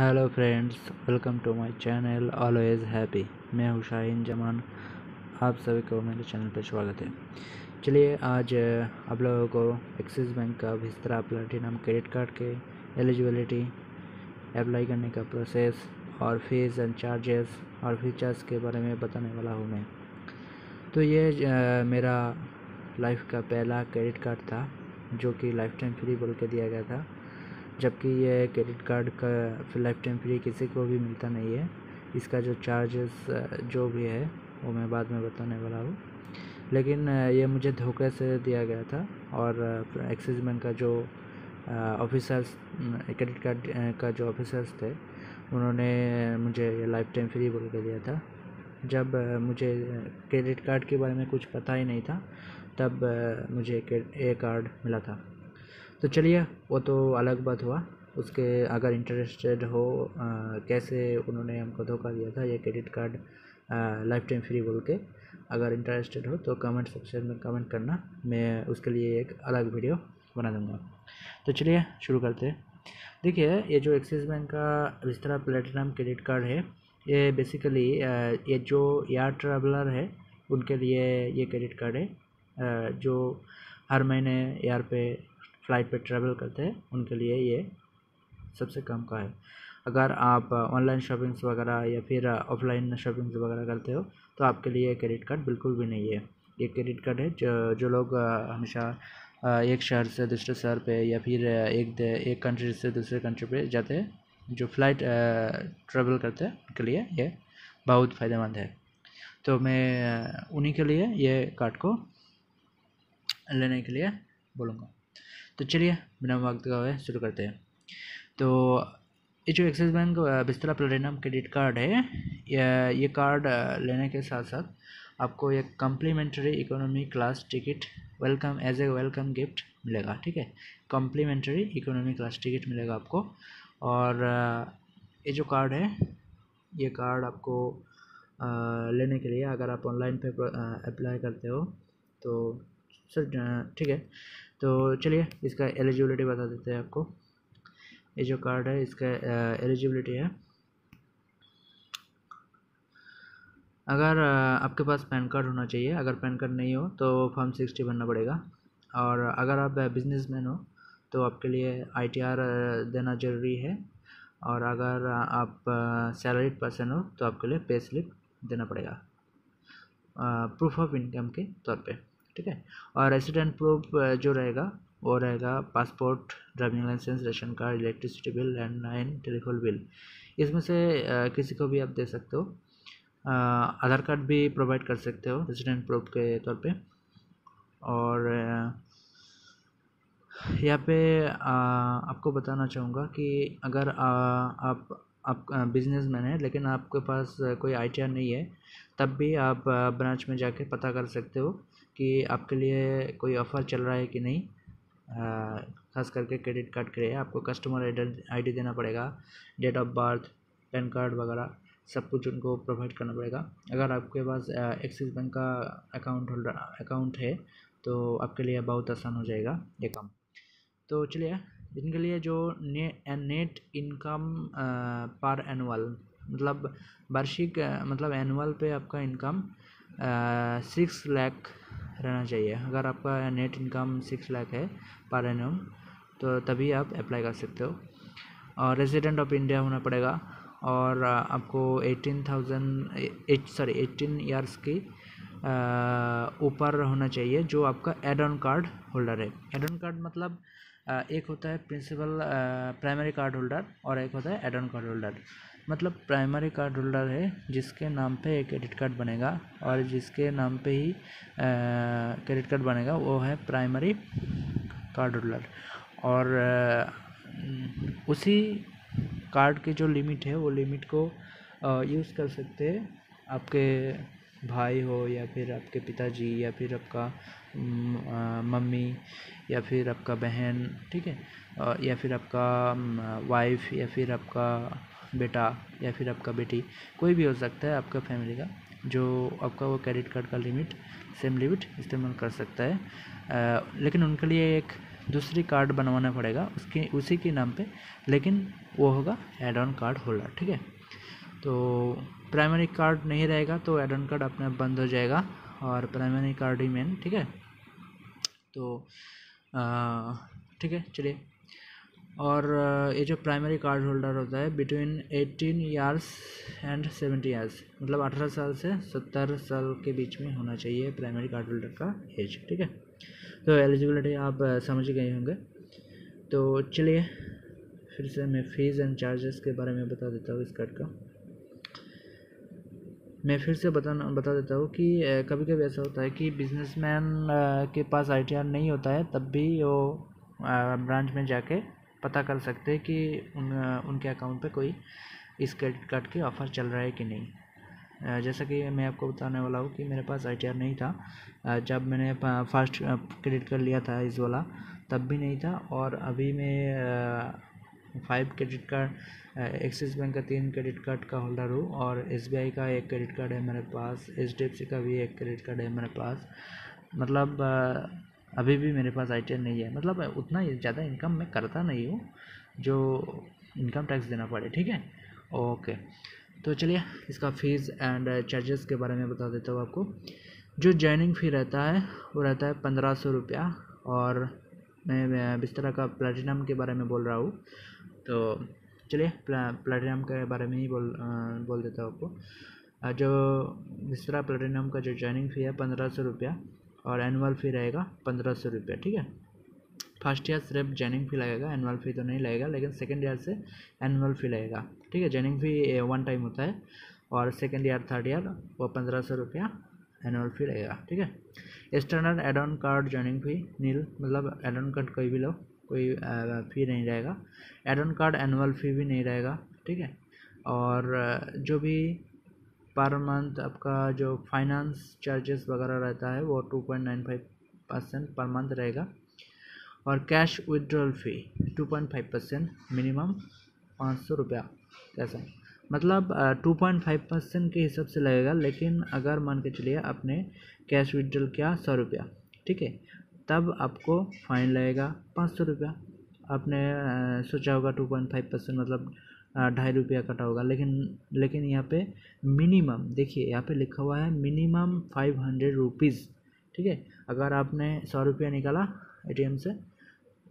Hello friends, welcome to my channel always happy. मैं हूँ शाहीन जमान। आप सभी को मेरे चैनल पर स्वागत है। चलिए आज आप लोगों को एक्सिस बैंक का विस्तारा प्लैटिनम क्रेडिट कार्ड के एलिजिबिलिटी, अप्लाई करने का प्रोसेस और फीस एंड चार्जेस और फीचर्स के बारे में बताने वाला हूँ मैं। तो ये मेरा लाइफ का पहला क्रेडिट कार्ड था जो कि लाइफ टाइम फ्री बोल के दिया गया था, जबकि ये क्रेडिट कार्ड का लाइफ टाइम फ्री किसी को भी मिलता नहीं है। इसका जो चार्जेस जो भी है वो मैं बाद में बताने वाला हूँ, लेकिन ये मुझे धोखे से दिया गया था। और एक्सिस बैंक का जो ऑफिसर्स, क्रेडिट कार्ड का जो ऑफिसर्स थे, उन्होंने मुझे ये लाइफ टाइम फ्री बोल के दिया था। जब मुझे क्रेडिट कार्ड के बारे में कुछ पता ही नहीं था, तब मुझे ये कार्ड मिला था। तो चलिए, वो तो अलग बात हुआ। उसके अगर इंटरेस्टेड हो कैसे उन्होंने हमको धोखा दिया था ये credit card life time free बोल के, अगर इंटरेस्टेड हो तो कमेंट सेक्शन में कमेंट करना, मैं उसके लिए एक अलग वीडियो बना दूँगा। तो चलिए शुरू करते हैं। देखिए, ये जो एक्सिस बैंक का विस्तारा प्लेटिनम क्रेडिट कार्ड है, ये बेसिकली ये जो एयर ट्रैवलर है उनके लिए ये क्रेडिट कार्ड है। जो हर महीने एयर पे फ्लाइट पे ट्रैवल करते हैं उनके लिए ये सबसे कम का है। अगर आप ऑनलाइन शॉपिंग्स वगैरह या फिर ऑफलाइन शॉपिंग्स वगैरह करते हो तो आपके लिए क्रेडिट कार्ड बिल्कुल भी नहीं है। ये क्रेडिट कार्ड है जो लोग हमेशा एक शहर से दूसरे शहर पे या फिर एक कंट्री से दूसरे कंट्री पे जाते हैं, जो फ्लाइट ट्रैवल करते हैं उनके लिए ये बहुत फ़ायदेमंद है। तो मैं उन्हीं के लिए ये कार्ड को लेने के लिए बोलूँगा। तो चलिए बिना वक्त गवाए शुरू करते हैं। तो ये जो Axis Bank Vistara platinum credit card है, ये कार्ड लेने के साथ साथ आपको एक complimentary economy class ticket welcome as a welcome gift मिलेगा। ठीक है, कम्प्लीमेंट्री इकोनॉमी क्लास टिकट मिलेगा आपको। और ये जो कार्ड है, ये कार्ड आपको लेने के लिए अगर आप ऑनलाइन पे अप्लाई करते हो तो सर ठीक है। तो चलिए इसका एलिजिबिलिटी बता देते हैं आपको। ये जो कार्ड है इसका एलिजिबिलिटी है, अगर आपके पास पैन कार्ड होना चाहिए। अगर पैन कार्ड नहीं हो तो फॉर्म 60 भरना पड़ेगा। और अगर आप बिजनेसमैन हो तो आपके लिए ITR देना ज़रूरी है। और अगर आप सैलरीड पर्सन हो तो आपके लिए पे स्लिप देना पड़ेगा प्रूफ ऑफ इनकम के तौर पे। ठीक है, और रेसिडेंट प्रूफ जो रहेगा वो रहेगा passport, driving licence, ration card, electricity bill, landline, telephone bill. इसमें से किसी को भी आप दे सकते हो। आधार कार्ड भी प्रोवाइड कर सकते हो रेसिडेंट प्रूफ के तौर पे। और यहाँ पे आपको बताना चाहूँगा कि अगर आप बिजनेसमैन हैं लेकिन आपके पास कोई ITR नहीं है, तब भी आप ब्रांच में जाके पता कर सकते हो कि आपके लिए कोई ऑफ़र चल रहा है कि नहीं। खास करके क्रेडिट कार्ड के लिए आपको कस्टमर ID देना पड़ेगा, date of birth, PAN card वगैरह सब कुछ उनको प्रोवाइड करना पड़ेगा। अगर आपके पास एक्सिस बैंक का अकाउंट है तो आपके लिए बहुत आसान हो जाएगा ये काम। तो चलिए, इनके लिए जो नेट इनकम पर एनुअल, मतलब वार्षिक, मतलब एनुअल पे आपका इनकम 6 लाख रहना चाहिए। अगर आपका नेट इनकम 6 लाख है पर एनुअल तो तभी आप अप्लाई कर सकते हो। और रेजिडेंट ऑफ इंडिया होना पड़ेगा। और आपको 18 ईयर्स की ऊपर होना चाहिए जो आपका एड ऑन कार्ड होल्डर है। एड ऑन कार्ड मतलब एक होता है प्रिंसिपल प्राइमरी कार्ड होल्डर और एक होता है एड ऑन कार्ड होल्डर। मतलब प्राइमरी कार्ड होल्डर है जिसके नाम पे एक क्रेडिट कार्ड बनेगा, और जिसके नाम पे ही क्रेडिट कार्ड बनेगा वो है प्राइमरी कार्ड होल्डर। और उसी कार्ड की जो लिमिट है वो लिमिट को यूज़ कर सकते हैं आपके भाई हो या फिर आपके पिताजी या फिर आपका मम्मी या फिर आपका बहन, ठीक है, या फिर आपका वाइफ या फिर आपका बेटा या फिर आपका बेटी, कोई भी हो सकता है आपका फैमिली का, जो आपका वो क्रेडिट कार्ड का लिमिट सेम लिमिट इस्तेमाल कर सकता है। लेकिन उनके लिए एक दूसरी कार्ड बनवाना पड़ेगा उसकी उसी के नाम पे, लेकिन वो होगा एड ऑन कार्ड होल्डर। ठीक है, तो प्राइमरी कार्ड नहीं रहेगा तो एड ऑन कार्ड अपने आप बंद हो जाएगा और प्राइमरी कार्ड ही मेन। ठीक है, तो ठीक है चलिए। और ये जो प्राइमरी कार्ड होल्डर होता है बिटवीन 18 ईयर्स एंड 70 ईयर्स, मतलब 18 साल से 70 साल के बीच में होना चाहिए प्राइमरी कार्ड होल्डर का एज। ठीक है, तो एलिजिबिलिटी आप समझ गए होंगे। तो चलिए फिर से मैं फ़ीस एंड चार्जेस के बारे में बता देता हूँ इस कार्ड का। मैं फिर से बता देता हूँ कि कभी कभी ऐसा होता है कि बिजनेसमैन के पास ITR नहीं होता है, तब भी वो ब्रांच में जाके पता कर सकते हैं कि उनके अकाउंट पे कोई इस क्रेडिट कार्ड के ऑफ़र चल रहा है कि नहीं। जैसा कि मैं आपको बताने वाला हूँ कि मेरे पास ITR नहीं था जब मैंने फर्स्ट क्रेडिट कार्ड लिया था इस वाला, तब भी नहीं था। और अभी मैं 5 क्रेडिट कार्ड, एक्सिस बैंक का 3 क्रेडिट कार्ड का होल्डर हूँ और SBI का 1 क्रेडिट कार्ड है मेरे पास, HDFC का भी 1 क्रेडिट कार्ड है मेरे पास। मतलब अभी भी मेरे पास ITR नहीं है, मतलब उतना ज़्यादा इनकम मैं करता नहीं हूँ जो इनकम टैक्स देना पड़े। ठीक है, ओके। तो चलिए इसका फ़ीस एंड चार्जेस के बारे में बता देता हूँ आपको। जो जॉइनिंग फ़ी रहता है वो रहता है 1500 रुपया। और मैं बिस्तरा का प्लैटिनम के बारे में बोल रहा हूँ, तो चलिए प्लैटिनम के बारे में ही बोल देता हूँ आपको। जो बिस्तरा प्लैटिनम का जो जॉइनिंग फ़ी है 1500 रुपया और एनुअल फ़ी रहेगा 1500 रुपया। ठीक है, फर्स्ट ईयर सिर्फ जॉइनिंग फ़ी लगेगा, एनुअल फ़ी तो नहीं लगेगा, लेकिन सेकेंड ईयर से एनुअल फ़ी लगेगा। ठीक है, जॉइनिंग फ़ी 1 टाइम होता है और सेकेंड ईयर थर्ड ईयर वो 1500 रुपया एनुअल फ़ी लगेगा। ठीक है, standard add on card joining fee nil, मतलब एड ऑन कार्ड कोई भी लो कोई फ़ी नहीं रहेगा। एड ऑन कार्ड एनुअल फ़ी भी नहीं रहेगा। ठीक है, और जो भी पर मंथ आपका जो फाइनेंस चार्जेस वगैरह रहता है वो 2.95% पर मंथ रहेगा। और कैश विड्रॉल फ़ी 2.5% मिनिमम 500 रुपया। कैसा, मतलब 2.5% के हिसाब से लगेगा, लेकिन अगर मान के चलिए आपने कैश विड्रॉल किया 100 रुपया, ठीक है, तब आपको फ़ाइन लगेगा 500 रुपया। आपने सोचा होगा 2.5% मतलब 2.5 रुपया कटा होगा, लेकिन यहाँ पे मिनिमम देखिए, यहाँ पे लिखा हुआ है मिनिमम 500 रुपीज़। ठीक है, अगर आपने 100 रुपया निकाला ATM से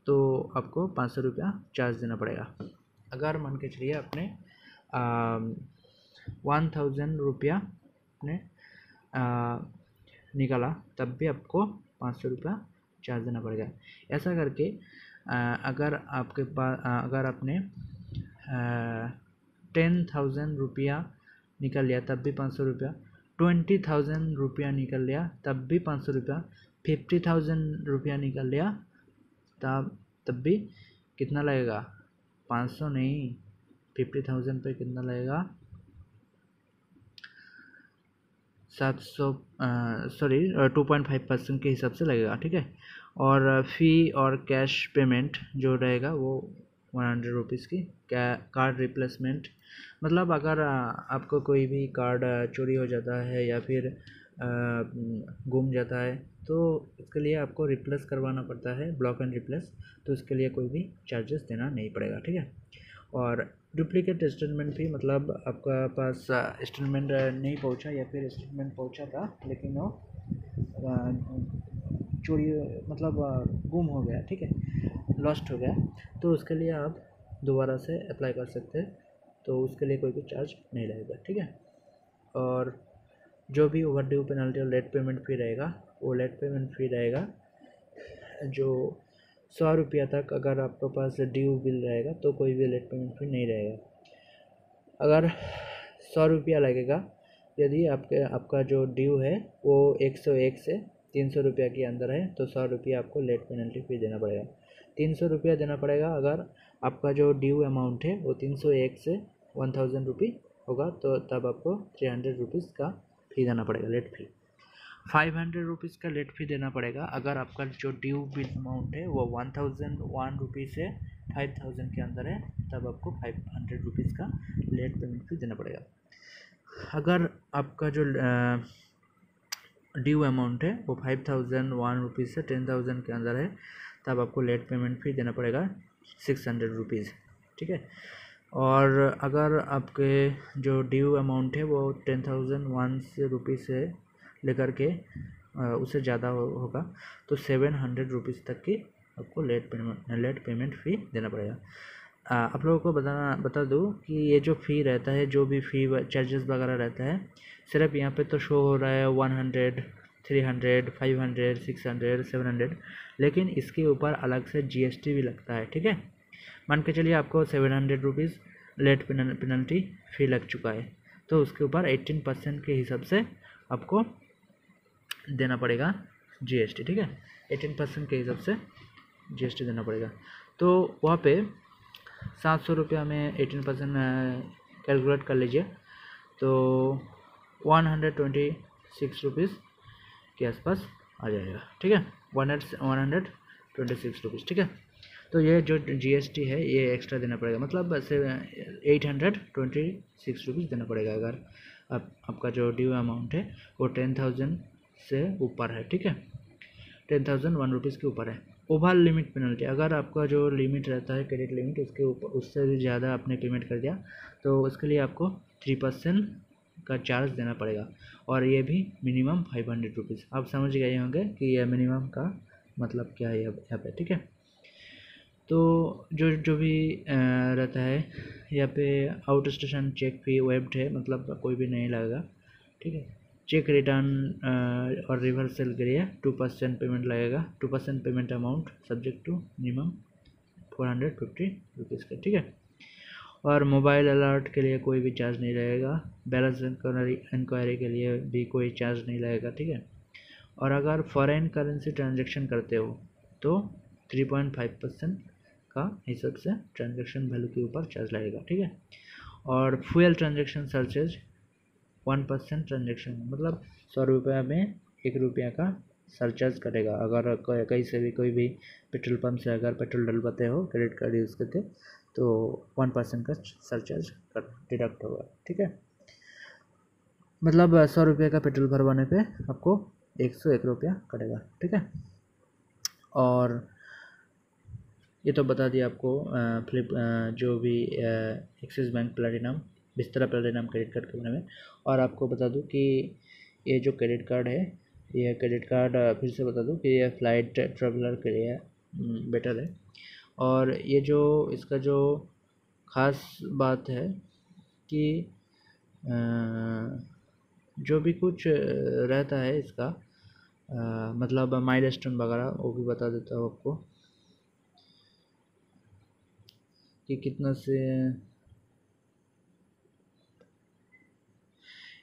तो आपको 500 रुपया चार्ज देना पड़ेगा। अगर मान के चलिए आपने 1000 रुपया आपने निकाला तब भी आपको 500 रुपया चार्ज देना पड़ेगा। ऐसा करके अगर आपके पास अगर आपने 10,000 रुपया निकल लिया तब भी 500 रुपया, 20,000 रुपया निकल लिया तब भी 500 रुपया, 50,000 रुपया निकल लिया तब भी कितना लगेगा, 500 नहीं, 50,000 पे कितना लगेगा, 700 सॉरी 2.5% के हिसाब से लगेगा। ठीक है, और फ़ी और कैश पेमेंट जो रहेगा वो 100 रुपीज़ की। कार्ड रिप्लेसमेंट, मतलब अगर आपको कोई भी कार्ड चोरी हो जाता है या फिर गुम जाता है तो इसके लिए आपको रिप्लेस करवाना पड़ता है, ब्लॉक एंड रिप्लेस, तो इसके लिए कोई भी चार्जेस देना नहीं पड़ेगा। ठीक है, और डुप्लीकेट स्टेटमेंट भी, मतलब आपका पास स्टेटमेंट नहीं पहुंचा या फिर स्टेटमेंट पहुंचा था लेकिन वो चोरी मतलब गुम हो गया, ठीक है, लॉस्ट हो गया, तो उसके लिए आप दोबारा से अप्लाई कर सकते हैं, तो उसके लिए कोई भी चार्ज नहीं लगेगा। ठीक है, और जो भी ओवर ड्यू पेनल्टी और लेट पेमेंट फ़ी रहेगा वो लेट पेमेंट फ़ी रहेगा जो 100 रुपया तक अगर आपके पास ड्यू बिल रहेगा तो कोई भी लेट पेमेंट फ़ी नहीं रहेगा। अगर 100 रुपया लगेगा, यदि आपका जो ड्यू है वो 101 से 300 रुपया के अंदर है तो 100 रुपया आपको लेट पेनल्टी फ़ी देना पड़ेगा। 300 रुपया देना पड़ेगा अगर आपका जो ड्यू अमाउंट है वो 301 से 1000 रुपी होगा, तो तब आपको 300 रुपीज़ का फ़ी देना पड़ेगा, लेट फ़ी। 500 रुपीज़ का लेट फ़ी देना पड़ेगा अगर आपका जो ड्यू बिल अमाउंट है वो 1001 रुपी से 5000 के अंदर है, तब आपको 500 रुपीज़ का लेट पेमेंट फ़ी देना पड़ेगा। अगर आपका जो ड्यू अमाउंट है वो 5001 रुपीज़ से 10,000 के अंदर है, तब आपको लेट पेमेंट फ़ी देना पड़ेगा 600 रुपीज़, ठीक है। और अगर आपके जो ड्यू अमाउंट है वो 10,001 रुपीज़ से लेकर के उससे ज़्यादा होगा तो 700 रुपीज़ तक की आपको लेट पेमेंट फ़ी देना पड़ेगा। आप लोगों को बता दूँ कि ये जो फ़ी रहता है, जो भी फ़ी चार्जेस वगैरह रहता है, सिर्फ यहाँ पे तो शो हो रहा है 100, 300, 500, 600, 700, लेकिन इसके ऊपर अलग से GST भी लगता है, ठीक है। मान के चलिए आपको 700 रुपीज़ लेट पेनल्टी फ़ी लग चुका है, तो उसके ऊपर 18% के हिसाब से आपको देना पड़ेगा GST, ठीक है। 18% के हिसाब से GST देना पड़ेगा। तो वहाँ पे 700 रुपया में 18% कैलकुलेट कर लीजिए तो 126 रुपीज़ के आसपास आ जाएगा, ठीक है। 126 रुपीज़, ठीक है। तो ये जो GST है ये एक्स्ट्रा देना पड़ेगा, मतलब 826 रुपीज़ देना पड़ेगा अगर आपका जो ड्यू अमाउंट है वो 10,000 से ऊपर है, ठीक है। 10,001 रुपीज़ के ऊपर है। ओवर लिमिट पेनल्टी, अगर आपका जो लिमिट रहता है क्रेडिट लिमिट उसके ऊपर उससे भी ज़्यादा आपने पेमेंट कर दिया तो उसके लिए आपको 3% का चार्ज देना पड़ेगा, और ये भी मिनिमम 500 रुपीज़। आप समझ गए होंगे कि यह मिनिमम का मतलब क्या है यहाँ पे, ठीक है। तो जो भी रहता है यहाँ पे आउट स्टेशन चेक फी वेब्ड है, मतलब कोई भी नहीं लगेगा, ठीक है। चेक रिटर्न और रिवर्सल के लिए 2% पेमेंट लगेगा, 2% payment amount subject to minimum 450 rupees का, ठीक है। और मोबाइल अलर्ट के लिए कोई भी चार्ज नहीं लगेगा, बैलेंस इंक्वायरी के लिए भी कोई चार्ज नहीं लगेगा, ठीक है। और अगर फॉरेन करेंसी ट्रांजैक्शन करते हो तो 3.5% का हिसाब से ट्रांजैक्शन वैल्यू के ऊपर चार्ज लगेगा, ठीक है। और फ्यूल ट्रांजैक्शन चार्जेज 1% ट्रांजैक्शन, मतलब 100 रुपये में 1 रुपया का सरचार्ज करेगा। अगर कहीं से भी कोई भी पेट्रोल पंप से अगर पेट्रोल डलवाते हो क्रेडिट कार्ड यूज़ करके तो 1% का सरचार्ज डिडक्ट होगा, ठीक है। मतलब 100 रुपये का पेट्रोल भरवाने पे आपको 101 रुपया कटेगा, ठीक है। और ये तो बता दिया आपको जो भी एक्सिस बैंक प्लैटिनम बिस्तरा प्लैटिनम क्रेडिट कार्ड के बारे में। और आपको बता दूं कि ये जो क्रेडिट कार्ड है, ये क्रेडिट कार्ड फिर से बता दूं कि ये फ्लाइट ट्रेवलर के लिए बेटर है। और ये जो इसका जो ख़ास बात है कि जो भी कुछ रहता है इसका मतलब माइलस्टोन वगैरह वो भी बता देता हूँ आपको कि कितना से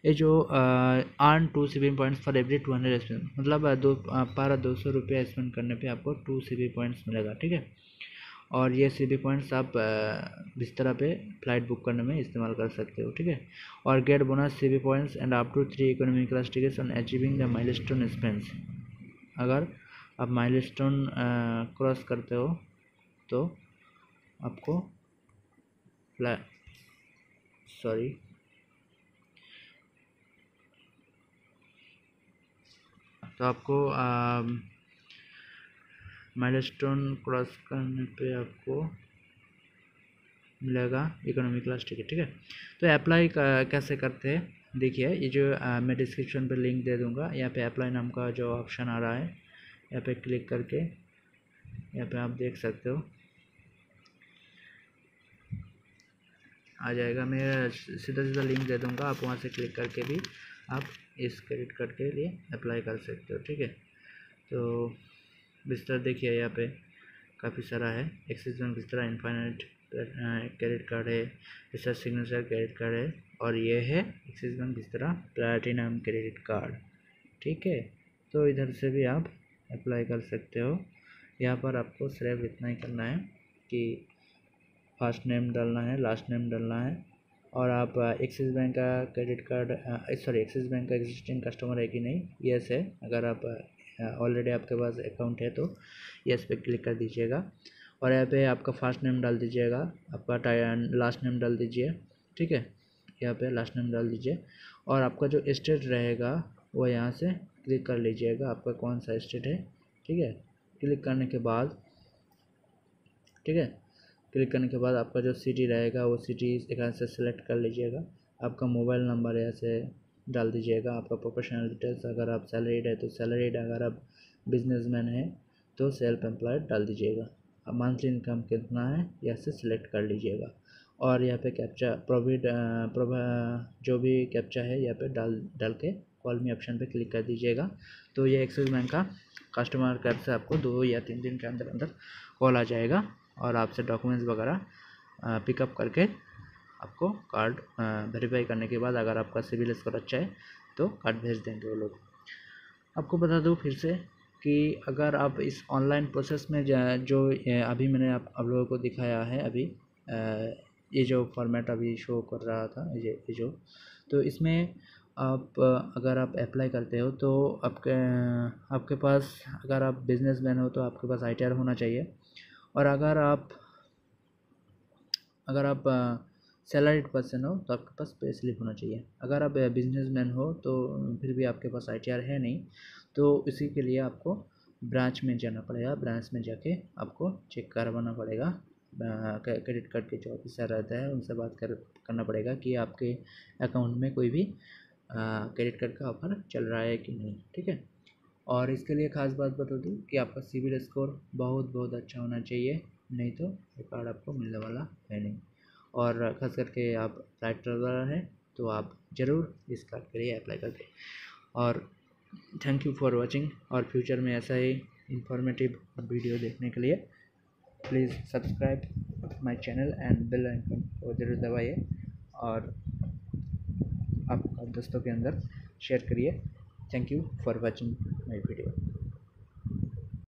ये जो earn 2 CB points for every 200 spend, मतलब 200 रुपया स्पेंड करने पे आपको 2 CB पॉइंट्स मिलेगा, ठीक है। और ये CB पॉइंट्स आप बिस्तरा पे फ्लाइट बुक करने में इस्तेमाल कर सकते हो, ठीक है। और get bonus CB points and up to 3 economy class tickets on achieving the milestone spends. अगर आप माइलस्टोन क्रॉस करते हो तो आपको माइलस्टोन क्रॉस करने पे आपको मिलेगा इकोनॉमी क्लास टिकट, ठीक है। तो अप्लाई कैसे करते हैं देखिए, ये जो मैं डिस्क्रिप्शन पे लिंक दे दूंगा, यहाँ पे अप्लाई नाम का जो ऑप्शन आ रहा है यहाँ पे क्लिक करके यहाँ पे आप देख सकते हो आ जाएगा। मैं सीधा सीधा लिंक दे दूंगा, आप वहाँ से क्लिक करके भी आप इस क्रेडिट कार्ड के लिए अप्लाई कर सकते हो, ठीक है। तो बिस्तर देखिए यहाँ पे काफ़ी सारा है, एक्सिस बैंक बिस्तरा इनफाइनाइट क्रेडिट कार्ड है, रिसर्च सिग्नेचर क्रेडिट कार्ड है, और ये है एक्सिस बैंक बिस्तरा प्लैटिनम क्रेडिट कार्ड, ठीक है। तो इधर से भी आप अप्लाई कर सकते हो। यहाँ पर आपको सिर्फ इतना ही करना है कि फर्स्ट नेम डालना है, लास्ट नेम डालना है, और आप एक्सिस बैंक का क्रेडिट कार्ड एक्सिस बैंक का एग्जिस्टिंग कस्टमर है कि नहीं, यस है। अगर आप ऑलरेडी आपके पास अकाउंट है तो यस पे क्लिक कर दीजिएगा, और यहाँ पे आपका फर्स्ट नेम डाल दीजिएगा, आपका लास्ट नेम डाल दीजिए, ठीक है। यहाँ पे लास्ट नेम डाल दीजिए, और आपका जो स्टेट रहेगा वो यहाँ से क्लिक कर लीजिएगा, आपका कौन सा स्टेट है, ठीक है। क्लिक करने के बाद ठीक है। क्लिक करने के बाद आपका जो सिटी रहेगा वो सिटी यहाँ से सिलेक्ट कर लीजिएगा। आपका मोबाइल नंबर यहाँ से डाल दीजिएगा। आपका प्रोफेशनल डिटेल्स, अगर आप सैलरीड है तो सैलरीड, अगर आप बिजनेसमैन है तो सेल्फ एम्प्लॉयड डाल दीजिएगा। अब मंथली इनकम कितना है यहाँ से सिलेक्ट कर लीजिएगा। और यहाँ पे कैप्चा जो भी कैप्चा है यहाँ पे डाल के कॉल मी ऑप्शन पे क्लिक कर दीजिएगा। तो ये एक्सिस बैंक का कस्टमर केयर से आपको 2 या 3 दिन के अंदर अंदर कॉल आ जाएगा और आपसे डॉक्यूमेंट्स वगैरह पिकअप करके आपको कार्ड वेरीफाई करने के बाद अगर आपका सिविल स्कोर अच्छा है तो कार्ड भेज देंगे वो लोग। आपको बता दूं फिर से कि अगर आप इस ऑनलाइन प्रोसेस में जो अभी मैंने आप लोगों को दिखाया है अभी ये जो फॉर्मेट अभी शो कर रहा था ये जो, तो इसमें आप अगर आप अप्लाई करते हो तो आपके पास, अगर आप बिजनेसमैन हो तो आपके पास ITR होना चाहिए। और अगर आप सैलरीड पर्सन हो तो आपके पास पे स्लिप होना चाहिए। अगर आप बिजनेसमैन हो तो फिर भी आपके पास ITR है नहीं, तो इसी के लिए आपको ब्रांच में जाना पड़ेगा। ब्रांच में जाके आपको चेक करवाना पड़ेगा। क्रेडिट कार्ड के जो ऑफिसर रहता है उनसे बात करना पड़ेगा कि आपके अकाउंट में कोई भी क्रेडिट कार्ड का ऑफर चल रहा है कि नहीं, ठीक है। और इसके लिए ख़ास बात बता दूँ कि आपका सिविल स्कोर बहुत अच्छा होना चाहिए, नहीं तो ये कार्ड आपको मिलने वाला है नहीं। और ख़ास करके आप फ्लाइट ट्रैवलर हैं तो आप ज़रूर इस कार्ड के लिए अप्लाई करते। और थैंक यू फॉर वॉचिंग। और फ्यूचर में ऐसा ही इंफॉर्मेटिव वीडियो देखने के लिए please subscribe my channel and bell icon को ज़रूर दबाइए और आप दोस्तों के अंदर शेयर करिए। Thank you for watching my video.